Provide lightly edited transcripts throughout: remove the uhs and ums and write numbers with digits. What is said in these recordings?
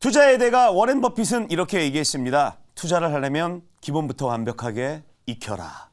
투자의 대가 워렌 버핏은 이렇게 얘기했습니다. 투자를 하려면 기본부터 완벽하게 익혀라.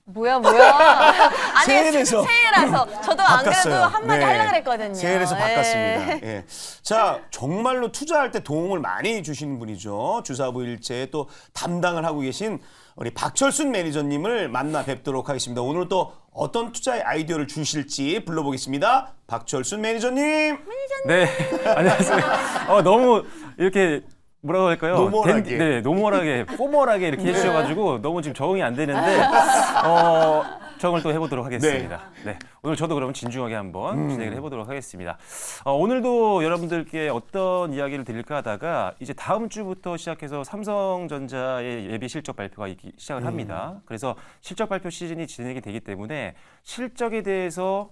뭐야? 아니, 새해라서 저도 안 그래도 바꿨어요. 한마디 네. 하려고 그랬거든요. 새해에서 예. 바꿨습니다. 예. 자, 정말로 투자할 때 도움을 많이 주시는 분이죠. 주사부 일체에 또 담당을 하고 계신 우리 박철순 매니저님을 만나 뵙도록 하겠습니다. 오늘 또 어떤 투자의 아이디어를 주실지 불러보겠습니다. 박철순 매니저님. 네, 안녕하세요. 너무 이렇게 뭐라고 할까요? 노멀하게. 네, 노멀하게, 포멀하게 이렇게 해주셔가지고 너무 지금 적응이 안 되는데 적응을 또 해보도록 하겠습니다. 네, 오늘 저도 그러면 진중하게 한번 진행을 해보도록 하겠습니다. 오늘도 여러분들께 어떤 이야기를 드릴까 하다가 이제 다음 주부터 시작해서 삼성전자의 예비 실적 발표가 시작을 합니다. 그래서 실적 발표 시즌이 진행이 되기 때문에 실적에 대해서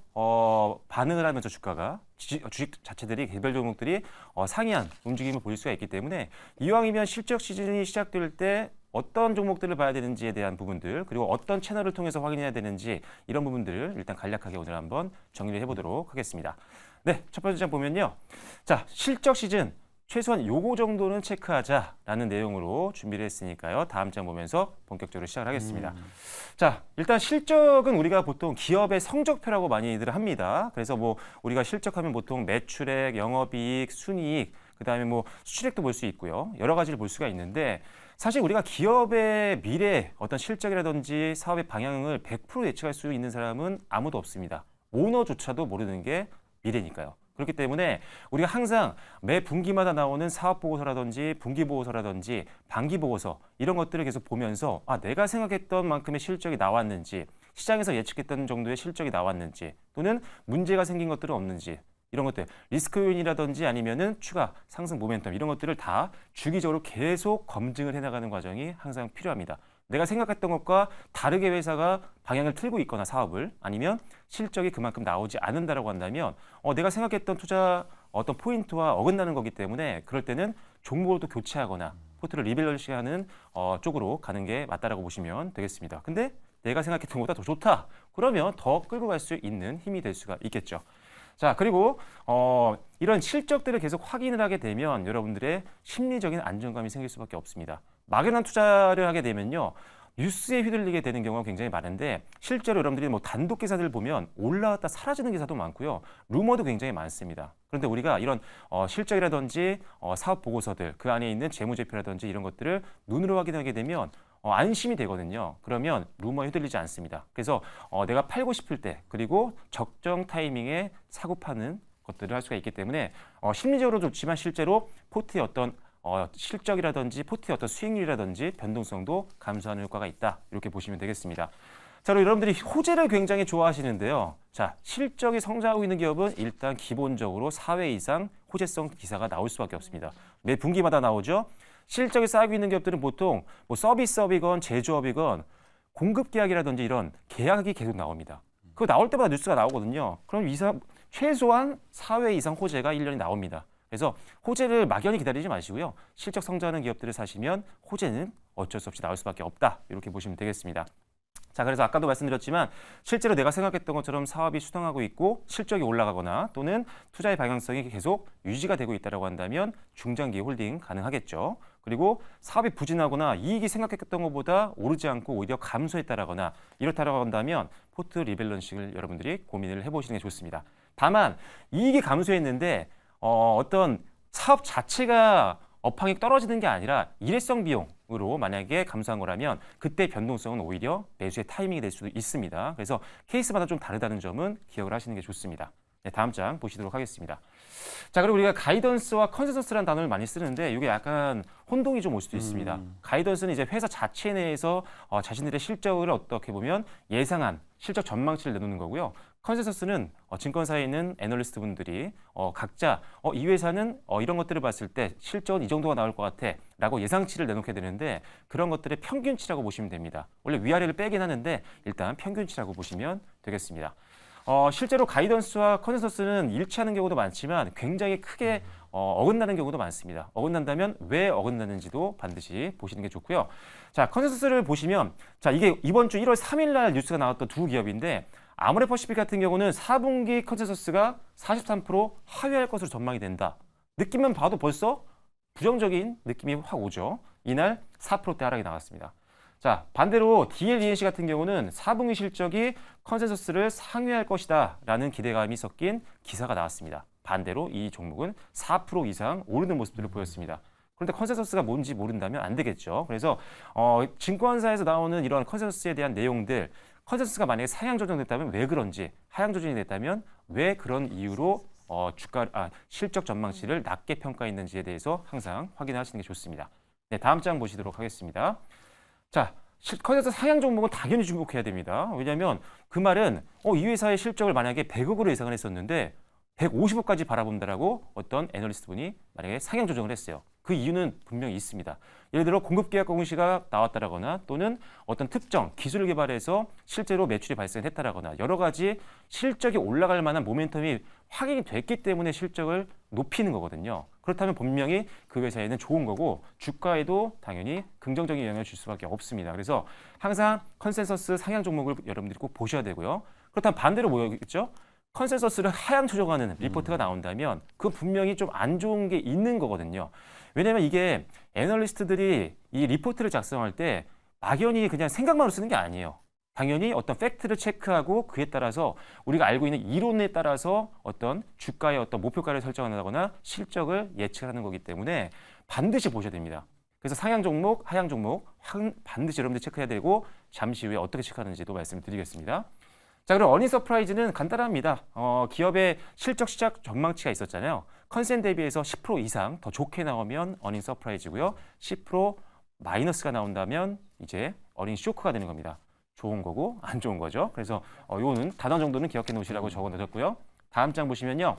반응을 하면서 주가가 주식 자체들이 개별 종목들이 상이한 움직임을 보일 수가 있기 때문에 이왕이면 실적 시즌이 시작될 때 어떤 종목들을 봐야 되는지에 대한 부분들 그리고 어떤 채널을 통해서 확인해야 되는지 이런 부분들을 일단 간략하게 오늘 한번 정리를 해보도록 하겠습니다. 네, 첫 번째 장 보면요. 자, 실적 시즌 최소한 요거 정도는 체크하자라는 내용으로 준비를 했으니까요. 다음 장 보면서 본격적으로 시작을 하겠습니다. 자, 일단 실적은 우리가 보통 기업의 성적표라고 많이들 합니다. 그래서 뭐 우리가 실적하면 보통 매출액, 영업이익, 순이익, 그다음에 뭐 수출액도 볼 수 있고요. 여러 가지를 볼 수가 있는데 사실 우리가 기업의 미래 어떤 실적이라든지 사업의 방향을 100% 예측할 수 있는 사람은 아무도 없습니다. 오너조차도 모르는 게 미래니까요. 그렇기 때문에 우리가 항상 매 분기마다 나오는 사업보고서라든지 분기보고서라든지 반기보고서 이런 것들을 계속 보면서 내가 생각했던 만큼의 실적이 나왔는지 시장에서 예측했던 정도의 실적이 나왔는지 또는 문제가 생긴 것들은 없는지 이런 것들 리스크 요인이라든지 아니면은 추가 상승 모멘텀 이런 것들을 다 주기적으로 계속 검증을 해나가는 과정이 항상 필요합니다. 내가 생각했던 것과 다르게 회사가 방향을 틀고 있거나 사업을 아니면 실적이 그만큼 나오지 않는다라고 한다면 내가 생각했던 투자 어떤 포인트와 어긋나는 거기 때문에 그럴 때는 종목을 또 교체하거나 포트를 리밸런싱하는 쪽으로 가는 게 맞다라고 보시면 되겠습니다. 근데 내가 생각했던 것보다 더 좋다. 그러면 더 끌고 갈 수 있는 힘이 될 수가 있겠죠. 자, 그리고 이런 실적들을 계속 확인을 하게 되면 여러분들의 심리적인 안정감이 생길 수밖에 없습니다. 막연한 투자를 하게 되면요. 뉴스에 휘둘리게 되는 경우가 굉장히 많은데 실제로 여러분들이 뭐 단독 기사들을 보면 올라왔다 사라지는 기사도 많고요. 루머도 굉장히 많습니다. 그런데 우리가 이런 실적이라든지 사업 보고서들 그 안에 있는 재무제표라든지 이런 것들을 눈으로 확인하게 되면 안심이 되거든요. 그러면 루머에 휘둘리지 않습니다. 그래서 내가 팔고 싶을 때 그리고 적정 타이밍에 사고 파는 것들을 할 수가 있기 때문에 심리적으로 좋지만 실제로 포트의 어떤 실적이라든지 포트의 어떤 수익률이라든지 변동성도 감소하는 효과가 있다. 이렇게 보시면 되겠습니다. 자, 그리고 여러분들이 호재를 굉장히 좋아하시는데요. 자, 실적이 성장하고 있는 기업은 일단 기본적으로 4회 이상 호재성 기사가 나올 수밖에 없습니다. 매 분기마다 나오죠. 실적이 쌓이고 있는 기업들은 보통 뭐 서비스업이건 제조업이건 공급 계약이라든지 이런 계약이 계속 나옵니다. 그거 나올 때마다 뉴스가 나오거든요. 그럼 최소한 4회 이상 호재가 1년이 나옵니다. 그래서 호재를 막연히 기다리지 마시고요. 실적 성장하는 기업들을 사시면 호재는 어쩔 수 없이 나올 수밖에 없다. 이렇게 보시면 되겠습니다. 자, 그래서 아까도 말씀드렸지만 실제로 내가 생각했던 것처럼 사업이 수당하고 있고 실적이 올라가거나 또는 투자의 방향성이 계속 유지가 되고 있다고 한다면 중장기 홀딩 가능하겠죠. 그리고 사업이 부진하거나 이익이 생각했던 것보다 오르지 않고 오히려 감소했다거나 이렇다라고 한다면 포트 리밸런싱을 여러분들이 고민을 해보시는 게 좋습니다. 다만 이익이 감소했는데 어떤 사업 자체가 업황이 떨어지는 게 아니라 일회성 비용으로 만약에 감소한 거라면 그때 변동성은 오히려 매수의 타이밍이 될 수도 있습니다. 그래서 케이스마다 좀 다르다는 점은 기억을 하시는 게 좋습니다. 네, 다음 장 보시도록 하겠습니다. 자, 그리고 우리가 가이던스와 컨센서스라는 단어를 많이 쓰는데 이게 약간 혼동이 좀 올 수도 있습니다. 가이던스는 이제 회사 자체 내에서 자신들의 실적을 어떻게 보면 예상한 실적 전망치를 내놓는 거고요. 컨센서스는 증권사에 있는 애널리스트 분들이 각자 이 회사는 이런 것들을 봤을 때 실적은 이 정도가 나올 것 같아 라고 예상치를 내놓게 되는데 그런 것들의 평균치라고 보시면 됩니다. 원래 위아래를 빼긴 하는데 일단 평균치라고 보시면 되겠습니다. 실제로 가이던스와 컨센서스는 일치하는 경우도 많지만 굉장히 크게 어긋나는 경우도 많습니다. 어긋난다면 왜 어긋나는지도 반드시 보시는 게 좋고요. 자, 컨센서스를 보시면 자, 이게 이번 주 1월 3일 날 뉴스가 나왔던 두 기업인데 아모레퍼시픽 같은 경우는 4분기 컨센서스가 43% 하회할 것으로 전망이 된다. 느낌만 봐도 벌써 부정적인 느낌이 확 오죠. 이날 4%대 하락이 나왔습니다. 자, 반대로 DLENC 같은 경우는 4분기 실적이 컨센서스를 상회할 것이다 라는 기대감이 섞인 기사가 나왔습니다. 반대로 이 종목은 4% 이상 오르는 모습들을 보였습니다. 그런데 컨센서스가 뭔지 모른다면 안 되겠죠. 그래서 증권사에서 나오는 이런 컨센서스에 대한 내용들, 컨센서스가 만약에 상향 조정됐다면 왜 그런지, 하향 조정이 됐다면 왜 그런 이유로 실적 전망치를 낮게 평가했는지에 대해서 항상 확인하시는 게 좋습니다. 네, 다음 장 보시도록 하겠습니다. 자, 컨센서스 상향 종목은 당연히 주목해야 됩니다. 왜냐하면 그 말은 이 회사의 실적을 만약에 100억으로 예상을 했었는데 150억까지 바라본다라고 어떤 애널리스트 분이 만약에 상향 조정을 했어요. 그 이유는 분명히 있습니다. 예를 들어 공급계약 공시가 나왔다라거나 또는 어떤 특정 기술을 개발해서 실제로 매출이 발생했다라거나 여러 가지 실적이 올라갈 만한 모멘텀이 확인이 됐기 때문에 실적을 높이는 거거든요. 그렇다면 분명히 그 회사에는 좋은 거고 주가에도 당연히 긍정적인 영향을 줄 수밖에 없습니다. 그래서 항상 컨센서스 상향 종목을 여러분들이 꼭 보셔야 되고요. 그렇다면 반대로 뭐겠죠? 컨센서스를 하향 조정하는 리포트가 나온다면 그 분명히 좀 안 좋은 게 있는 거거든요. 왜냐하면 이게 애널리스트들이 이 리포트를 작성할 때 막연히 그냥 생각만으로 쓰는 게 아니에요. 당연히 어떤 팩트를 체크하고 그에 따라서 우리가 알고 있는 이론에 따라서 어떤 주가의 어떤 목표가를 설정한다거나 실적을 예측하는 거기 때문에 반드시 보셔야 됩니다. 그래서 상향 종목, 하향 종목 반드시 여러분들 체크해야 되고 잠시 후에 어떻게 체크하는지도 말씀을 드리겠습니다. 자, 그럼 어닝 서프라이즈는 간단합니다. 기업의 실적 시작 전망치가 있었잖아요. 컨센 대비해서 10% 이상 더 좋게 나오면 어닝 서프라이즈고요. 10% 마이너스가 나온다면 이제 어닝 쇼크가 되는 겁니다. 좋은 거고 안 좋은 거죠. 그래서 요거는 단어 정도는 기억해 놓으시라고 적어 놓으셨고요. 다음 장 보시면요.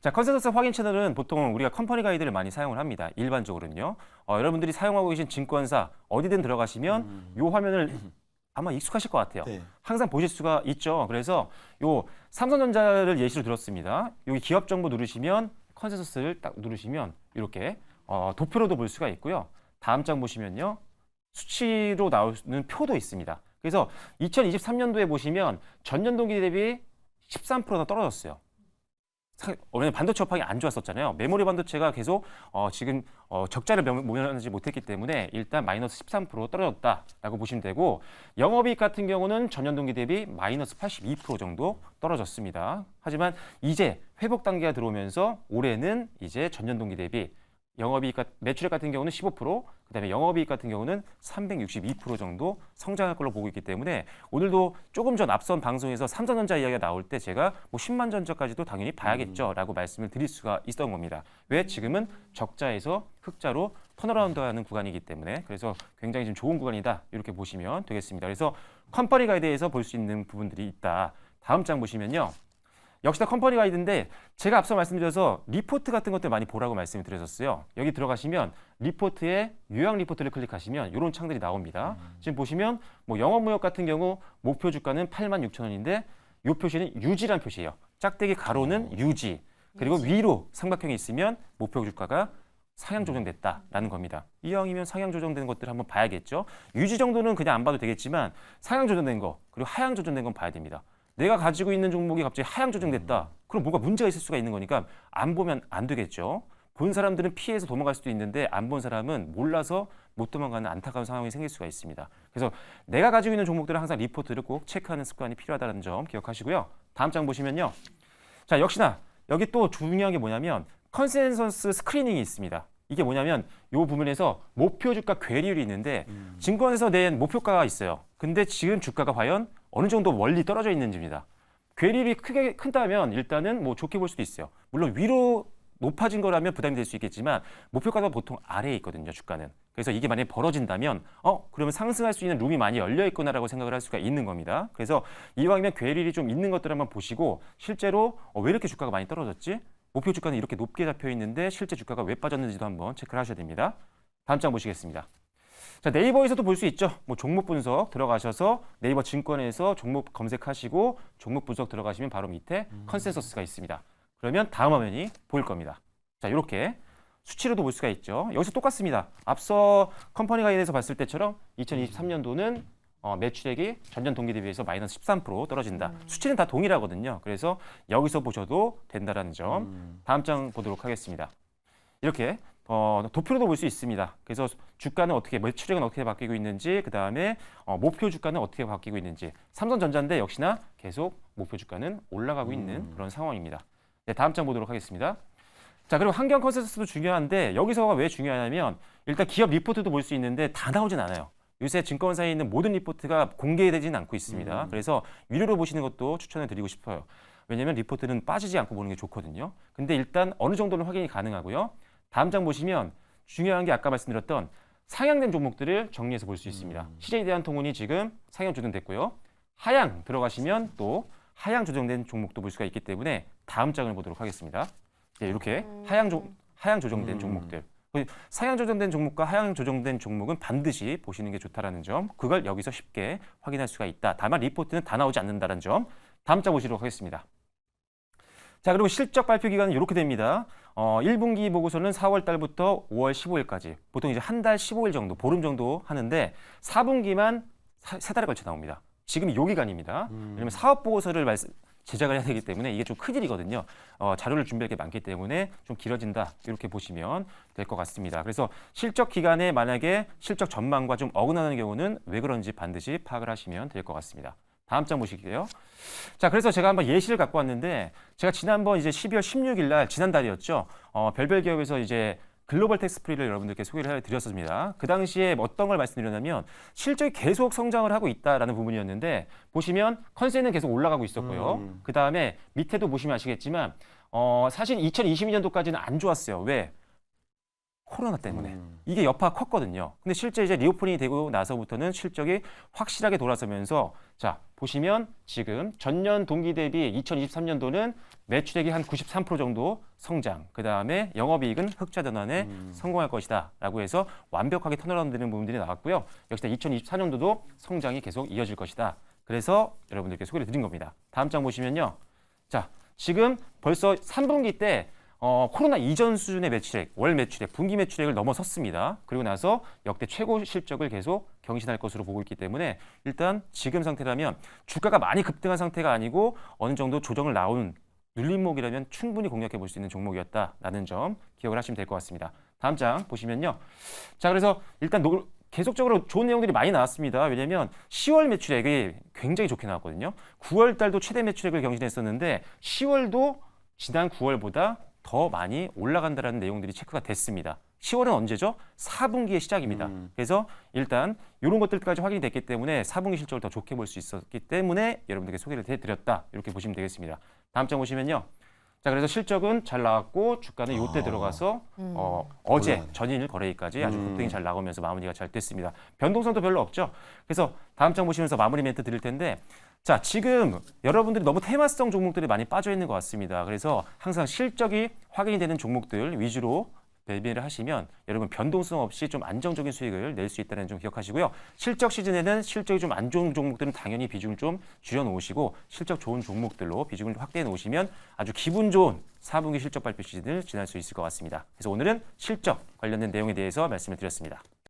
자, 컨센서스 확인 채널은 보통 우리가 컴퍼니 가이드를 많이 사용을 합니다. 일반적으로는요. 여러분들이 사용하고 계신 증권사 어디든 들어가시면 요 화면을 아마 익숙하실 것 같아요. 네. 항상 보실 수가 있죠. 그래서 요 삼성전자를 예시로 들었습니다. 여기 기업 정보 누르시면 컨센서스를 딱 누르시면 이렇게 도표로도 볼 수가 있고요. 다음 장 보시면요. 수치로 나오는 표도 있습니다. 그래서 2023년도에 보시면 전년 동기 대비 13%나 떨어졌어요. 원래 반도체 업황이 안 좋았었잖아요. 메모리 반도체가 계속 지금 적자를 모면하지 못했기 때문에 일단 마이너스 13% 떨어졌다라고 보시면 되고 영업이익 같은 경우는 전년 동기 대비 마이너스 82% 정도 떨어졌습니다. 하지만 이제 회복 단계가 들어오면서 올해는 이제 전년 동기 대비 영업이익 매출액 같은 경우는 15%, 그다음에 영업이익 같은 경우는 362% 정도 성장할 걸로 보고 있기 때문에 오늘도 조금 전 앞선 방송에서 삼성전자 이야기가 나올 때 제가 뭐 10만 전자까지도 당연히 봐야겠죠라고 말씀을 드릴 수가 있었던 겁니다. 왜 지금은 적자에서 흑자로 턴어라운드하는 구간이기 때문에 그래서 굉장히 좀 좋은 구간이다 이렇게 보시면 되겠습니다. 그래서 컴퍼니 가이드에서 볼 수 있는 부분들이 있다. 다음 장 보시면요. 역시나 컴퍼니 가이드인데 제가 앞서 말씀드려서 리포트 같은 것들 많이 보라고 말씀을 드렸었어요. 여기 들어가시면 리포트에 요약 리포트를 클릭하시면 이런 창들이 나옵니다. 지금 보시면 뭐 영업무역 같은 경우 목표 주가는 86,000원인데 이 표시는 유지란 표시예요. 짝대기 가로는 유지. 그리고 위로 삼각형이 있으면 목표 주가가 상향 조정됐다라는 겁니다. 이왕이면 상향 조정된 것들을 한번 봐야겠죠. 유지 정도는 그냥 안 봐도 되겠지만 상향 조정된 거 그리고 하향 조정된 건 봐야 됩니다. 내가 가지고 있는 종목이 갑자기 하향 조정됐다. 그럼 뭔가 문제가 있을 수가 있는 거니까 안 보면 안 되겠죠. 본 사람들은 피해서 도망갈 수도 있는데 안 본 사람은 몰라서 못 도망가는 안타까운 상황이 생길 수가 있습니다. 그래서 내가 가지고 있는 종목들은 항상 리포트를 꼭 체크하는 습관이 필요하다는 점 기억하시고요. 다음 장 보시면요. 자, 역시나 여기 또 중요한 게 뭐냐면 컨센서스 스크리닝이 있습니다. 이게 뭐냐면 이 부분에서 목표 주가 괴리율이 있는데 증권에서 낸 목표가가 있어요. 근데 지금 주가가 과연 어느 정도 멀리 떨어져 있는지입니다. 괴리율이 크게 큰다면 일단은 뭐 좋게 볼 수도 있어요. 물론 위로 높아진 거라면 부담이 될 수 있겠지만 목표가가 보통 아래에 있거든요, 주가는. 그래서 이게 만약에 벌어진다면 그러면 상승할 수 있는 룸이 많이 열려 있구나라고 생각을 할 수가 있는 겁니다. 그래서 이왕이면 괴리율이 좀 있는 것들 한번 보시고 실제로 왜 이렇게 주가가 많이 떨어졌지? 목표 주가는 이렇게 높게 잡혀 있는데 실제 주가가 왜 빠졌는지도 한번 체크를 하셔야 됩니다. 다음 장 보시겠습니다. 자, 네이버에서도 볼 수 있죠. 뭐 종목 분석 들어가셔서 네이버 증권에서 종목 검색하시고 종목 분석 들어가시면 바로 밑에 컨센서스가 있습니다. 그러면 다음 화면이 보일 겁니다. 자, 이렇게 수치로도 볼 수가 있죠. 여기서 똑같습니다. 앞서 컴퍼니 가이드에서 봤을 때처럼 2023년도는 매출액이 전년 동기 대비해서 마이너스 13% 떨어진다. 수치는 다 동일하거든요. 그래서 여기서 보셔도 된다는 점. 다음 장 보도록 하겠습니다. 이렇게 도표로도 볼 수 있습니다. 그래서 주가는 어떻게, 매출액은 어떻게 바뀌고 있는지, 그 다음에 목표 주가는 어떻게 바뀌고 있는지. 삼성전자인데 역시나 계속 목표 주가는 올라가고 있는 그런 상황입니다. 네, 다음 장 보도록 하겠습니다. 자, 그리고 환경 컨센서스도 중요한데 여기서가 왜 중요하냐면 일단 기업 리포트도 볼 수 있는데 다 나오진 않아요. 요새 증권사에 있는 모든 리포트가 공개되지는 않고 있습니다. 그래서 위로로 보시는 것도 추천을 드리고 싶어요. 왜냐하면 리포트는 빠지지 않고 보는 게 좋거든요. 근데 일단 어느 정도는 확인이 가능하고요. 다음 장 보시면 중요한 게 아까 말씀드렸던 상향된 종목들을 정리해서 볼 수 있습니다. 시제에 대한 통운이 지금 상향 조정됐고요. 하향 들어가시면 또 하향 조정된 종목도 볼 수가 있기 때문에 다음 장을 보도록 하겠습니다. 네, 이렇게 하향 조정된 종목들. 상향 조정된 종목과 하향 조정된 종목은 반드시 보시는 게 좋다라는 점, 그걸 여기서 쉽게 확인할 수가 있다. 다만 리포트는 다 나오지 않는다는 점. 다음 장 보시도록 하겠습니다. 자, 그리고 실적 발표 기간은 이렇게 됩니다. 1분기 보고서는 4월 달부터 5월 15일까지. 보통 이제 한 달 15일 정도, 보름 정도 하는데 4분기만 3달에 걸쳐 나옵니다. 지금 요 기간입니다. 왜냐면 사업 보고서를 제작을 해야 되기 때문에 이게 좀 큰 일이거든요. 자료를 준비할 게 많기 때문에 좀 길어진다. 이렇게 보시면 될 것 같습니다. 그래서 실적 기간에 만약에 실적 전망과 좀 어긋나는 경우는 왜 그런지 반드시 파악을 하시면 될 것 같습니다. 다음 장 보실게요. 자, 그래서 제가 한번 예시를 갖고 왔는데 제가 지난번 이제 12월 16일 날 지난달이었죠. 별별 기업에서 이제 글로벌 텍스프리를 여러분들께 소개를 해드렸습니다. 그 당시에 어떤 걸 말씀드렸냐면 실적이 계속 성장을 하고 있다라는 부분이었는데 보시면 컨센은 계속 올라가고 있었고요. 그 다음에 밑에도 보시면 아시겠지만 사실 2022년도까지는 안 좋았어요. 왜? 코로나 때문에. 이게 여파가 컸거든요. 근데 실제 이제 리오프닝이 되고 나서부터는 실적이 확실하게 돌아서면서 자, 보시면 지금 전년 동기 대비 2023년도는 매출액이 한 93% 정도 성장, 그 다음에 영업이익은 흑자 전환에 성공할 것이다 라고 해서 완벽하게 턴어라운드 되는 부분들이 나왔고요. 역시나 2024년도도 성장이 계속 이어질 것이다. 그래서 여러분들께 소개를 드린 겁니다. 다음 장 보시면요. 자, 지금 벌써 3분기 때 코로나 이전 수준의 매출액, 월 매출액, 분기 매출액을 넘어섰습니다. 그리고 나서 역대 최고 실적을 계속 경신할 것으로 보고 있기 때문에 일단 지금 상태라면 주가가 많이 급등한 상태가 아니고 어느 정도 조정을 나온 눌림목이라면 충분히 공략해 볼 수 있는 종목이었다라는 점 기억을 하시면 될 것 같습니다. 다음 장 보시면요. 자, 그래서 일단 계속적으로 좋은 내용들이 많이 나왔습니다. 왜냐하면 10월 매출액이 굉장히 좋게 나왔거든요. 9월 달도 최대 매출액을 경신했었는데 10월도 지난 9월보다 더 많이 올라간다는 내용들이 체크가 됐습니다. 10월은 언제죠? 4분기의 시작입니다. 그래서 일단 이런 것들까지 확인이 됐기 때문에 4분기 실적을 더 좋게 볼 수 있었기 때문에 여러분들께 소개를 해드렸다. 이렇게 보시면 되겠습니다. 다음 장 보시면요. 자, 그래서 실적은 잘 나왔고 주가는 요때 들어가서 어제 전일 거래일까지 아주 급등이 잘 나오면서 마무리가 잘 됐습니다. 변동성도 별로 없죠. 그래서 다음 장 보시면서 마무리 멘트 드릴 텐데 자, 지금 여러분들이 너무 테마성 종목들이 많이 빠져 있는 것 같습니다. 그래서 항상 실적이 확인이 되는 종목들 위주로 매매를 하시면 여러분 변동성 없이 좀 안정적인 수익을 낼 수 있다는 점 기억하시고요. 실적 시즌에는 실적이 좀 안 좋은 종목들은 당연히 비중을 좀 줄여 놓으시고 실적 좋은 종목들로 비중을 확대해 놓으시면 아주 기분 좋은 4분기 실적 발표 시즌을 지날 수 있을 것 같습니다. 그래서 오늘은 실적 관련된 내용에 대해서 말씀을 드렸습니다.